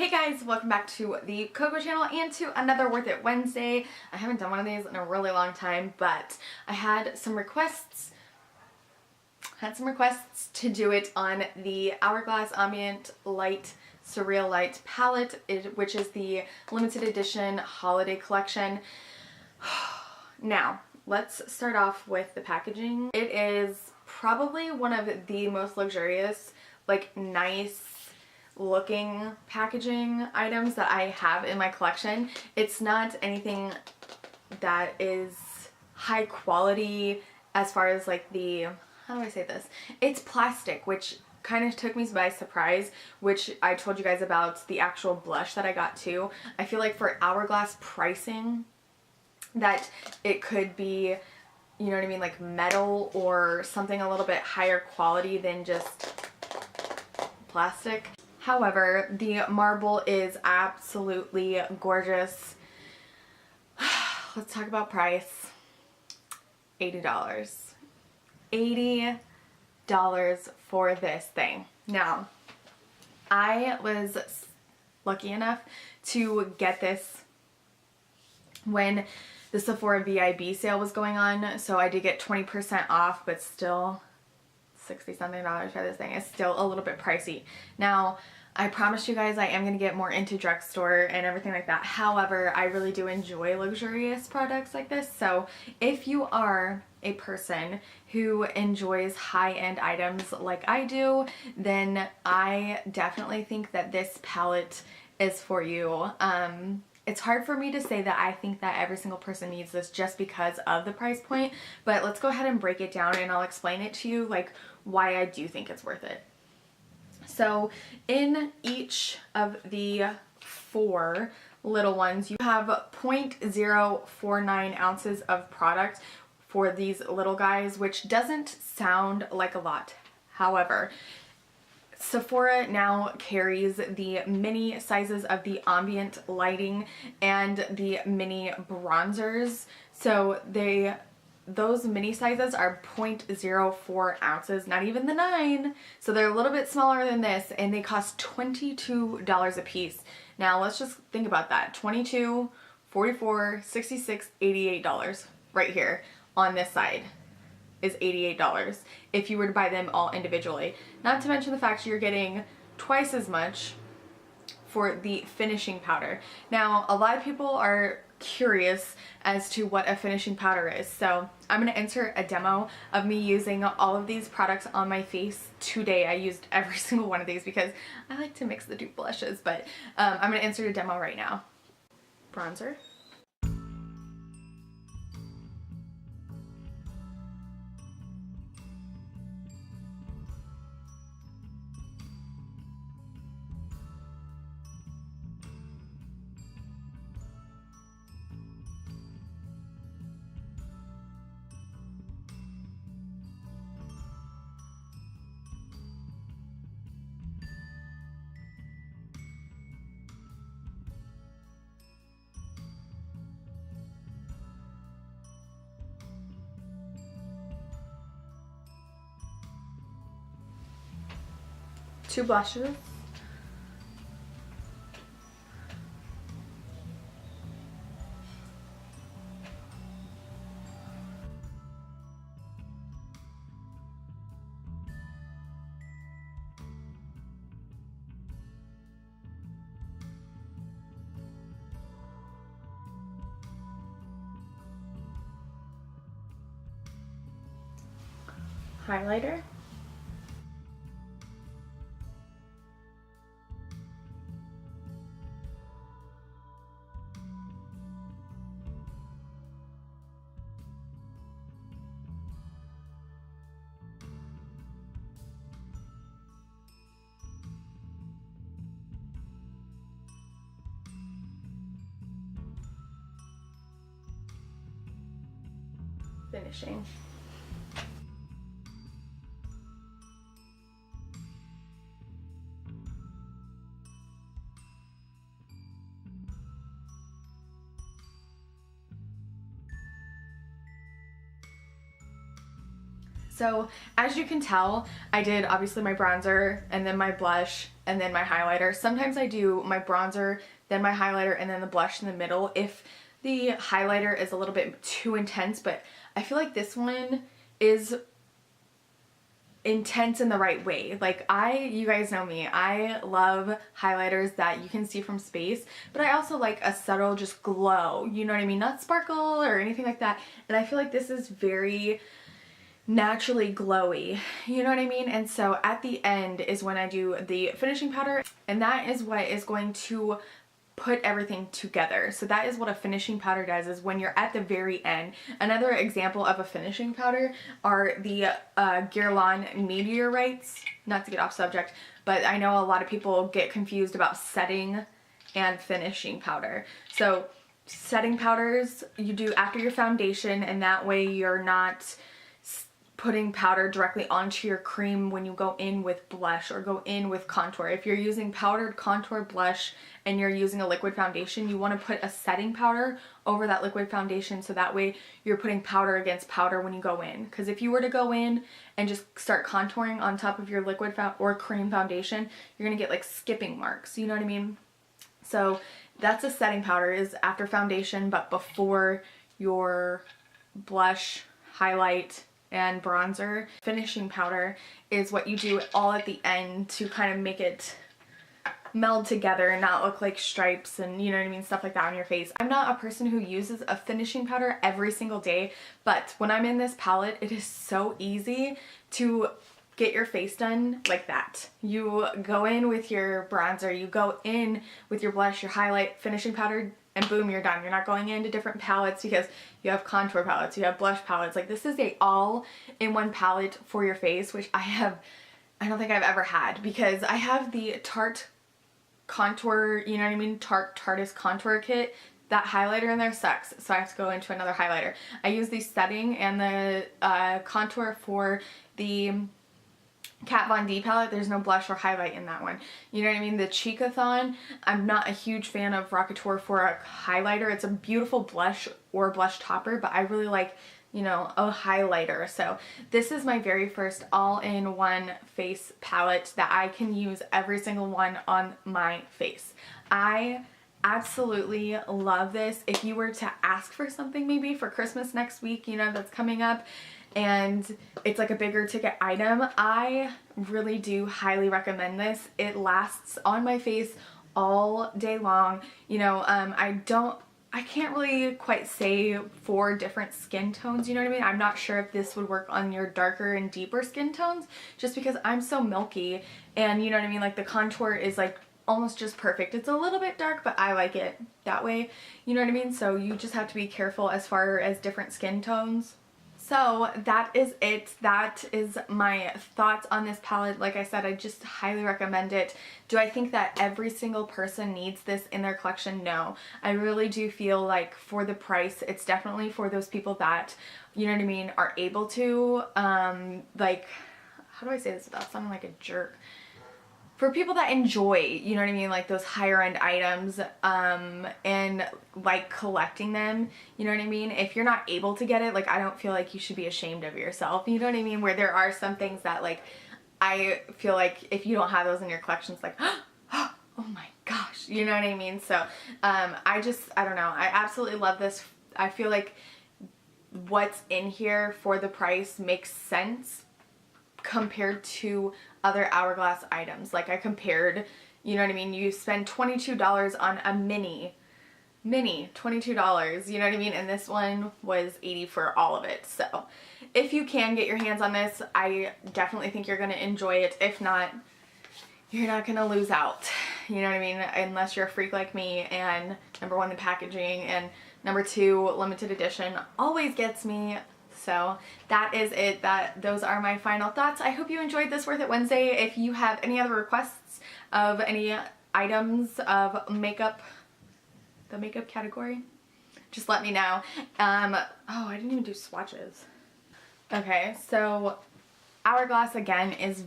Hey guys, welcome back to the Cocco channel and to another Worth It Wednesday. I haven't done one of these in a really long time, but I had some requests to do it on the Hourglass Ambient Light Surreal Light palette, which is the limited edition holiday collection. Now, let's start off with the packaging. It is probably one of the most luxurious, like nice looking packaging items that I have in my collection. It's not anything that is high quality as far as like the, how do I say this? It's plastic, which kind of took me by surprise, which I told you guys about the actual blush that I got too. I feel like for Hourglass pricing that it could be, you know what I mean, like metal or something a little bit higher quality than just plastic. However, the marble is absolutely gorgeous. Let's talk about price. $80. $80 for this thing. Now, I was lucky enough to get this when the Sephora VIB sale was going on, so I did get 20% off, but still $60 something for this thing is still a little bit pricey. Now, I promised you guys I am going to get more into drugstore and everything like that. However, I really do enjoy luxurious products like this. So if you are a person who enjoys high-end items like I do, then I definitely think that this palette is for you. It's hard for me to say that I think that every single person needs this just because of the price point, but let's go ahead and break it down and I'll explain it to you, like why I do think it's worth it. So in each of the 4 little ones, you have 0.049 ounces of product for these little guys, which doesn't sound like a lot. However, Sephora now carries the mini sizes of the ambient lighting and the mini bronzers. So those mini sizes are 0.04 ounces, not even the 9. So they're a little bit smaller than this, and they cost $22 a piece. Now let's just think about that. $22, $44, $66, $88 right here on this side is $88 if you were to buy them all individually. Not to mention the fact you're getting twice as much for the finishing powder. Now, a lot of people are curious as to what a finishing powder is, so I'm going to insert a demo of me using all of these products on my face today. I used every single one of these because I like to mix the dupe blushes, but I'm going to insert a demo right now. Bronzer. Two blushes. Highlighter. Finishing. So as you can tell, I did obviously my bronzer and then my blush and then my highlighter. Sometimes I do my bronzer, then my highlighter, and then the blush in the middle if the highlighter is a little bit too intense, but I feel like this one is intense in the right way. Like you guys know me, I love highlighters that you can see from space, but I also like a subtle just glow, you know what I mean? Not sparkle or anything like that. And I feel like this is very naturally glowy, you know what I mean? And so at the end is when I do the finishing powder, and that is what is going to put everything together. So that is what a finishing powder does, is when you're at the very end. Another example of a finishing powder are the Guerlain Meteorites. Not to get off subject, but I know a lot of people get confused about setting and finishing powder. So setting powders you do after your foundation, and that way you're not putting powder directly onto your cream when you go in with blush or go in with contour. If you're using powdered contour blush and you're using a liquid foundation, you want to put a setting powder over that liquid foundation, so that way you're putting powder against powder when you go in. Because if you were to go in and just start contouring on top of your liquid or cream foundation, you're going to get like skipping marks, you know what I mean? So that's a setting powder, is after foundation but before your blush, highlight, and bronzer. Finishing powder is what you do all at the end to kind of make it meld together and not look like stripes and, you know what I mean, stuff like that on your face. I'm not a person who uses a finishing powder every single day, but when I'm in this palette, it is so easy to get your face done like that. You go in with your bronzer, you go in with your blush, your highlight, finishing powder, and boom, you're done. You're not going into different palettes because you have contour palettes, you have blush palettes. Like, this is a all-in-one palette for your face, which I don't think I've ever had, because I have the Tarte contour, you know what I mean, Tarteist contour kit. That highlighter in there sucks, so I have to go into another highlighter. I use the setting and the contour for the Kat Von D palette. There's no blush or highlight in that one. You know what I mean? The Cheekathon, I'm not a huge fan of Rockateur for a highlighter. It's a beautiful blush or blush topper, but I really like, you know, a highlighter. So this is my very first all-in-one face palette that I can use every single one on my face. I absolutely love this. If you were to ask for something maybe for Christmas next week, you know, that's coming up, and it's like a bigger ticket item, I really do highly recommend this. It lasts on my face all day long. You know, I can't really quite say for different skin tones, you know what I mean? I'm not sure if this would work on your darker and deeper skin tones, just because I'm so milky, and you know what I mean, like the contour is like almost just perfect. It's a little bit dark, but I like it that way, you know what I mean? So you just have to be careful as far as different skin tones. So that is it. That is my thoughts on this palette. Like I said, I just highly recommend it. Do I think that every single person needs this in their collection? No. I really do feel like for the price, it's definitely for those people that, you know what I mean, are able to, like, how do I say this without sounding like a jerk? For people that enjoy, you know what I mean, like those higher end items, and like collecting them, you know what I mean? If you're not able to get it, like, I don't feel like you should be ashamed of yourself, you know what I mean? Where there are some things that, like, I feel like if you don't have those in your collection, it's like, oh my gosh, you know what I mean? So, I don't know, I absolutely love this. I feel like what's in here for the price makes sense compared to other Hourglass items. Like, I compared, you know what I mean, you spend $22 on a mini, $22, you know what I mean, and this one was $80 for all of it. So if you can get your hands on this, I definitely think you're going to enjoy it. If not, you're not going to lose out, you know what I mean, unless you're a freak like me. And number one, the packaging, and number two, limited edition always gets me. So that is it. Those are my final thoughts. I hope you enjoyed this Worth It Wednesday. If you have any other requests of any items of makeup, the makeup category, just let me know. Oh, I didn't even do swatches. Okay, so Hourglass again is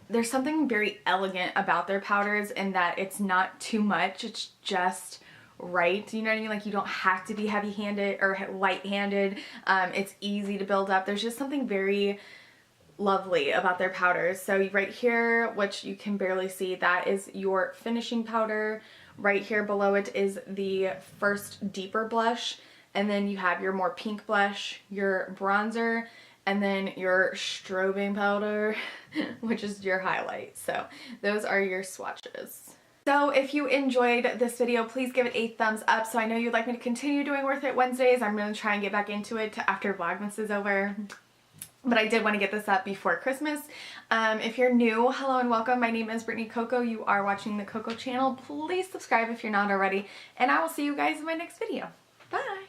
there's something very elegant about their powders in that it's not too much. It's just right, you know what I mean? Like, you don't have to be heavy-handed or light-handed. It's easy to build up. There's just something very lovely about their powders. So right here, which you can barely see, that is your finishing powder. Right here below it is the first deeper blush, and then you have your more pink blush, your bronzer, and then your strobing powder, which is your highlight. So those are your swatches. So if you enjoyed this video, please give it a thumbs up. So I know you'd like me to continue doing Worth It Wednesdays. I'm going to try and get back into it after Vlogmas is over. But I did want to get this up before Christmas. If you're new, hello and welcome. My name is Brittany Cocco. You are watching the Cocco channel. Please subscribe if you're not already. And I will see you guys in my next video. Bye!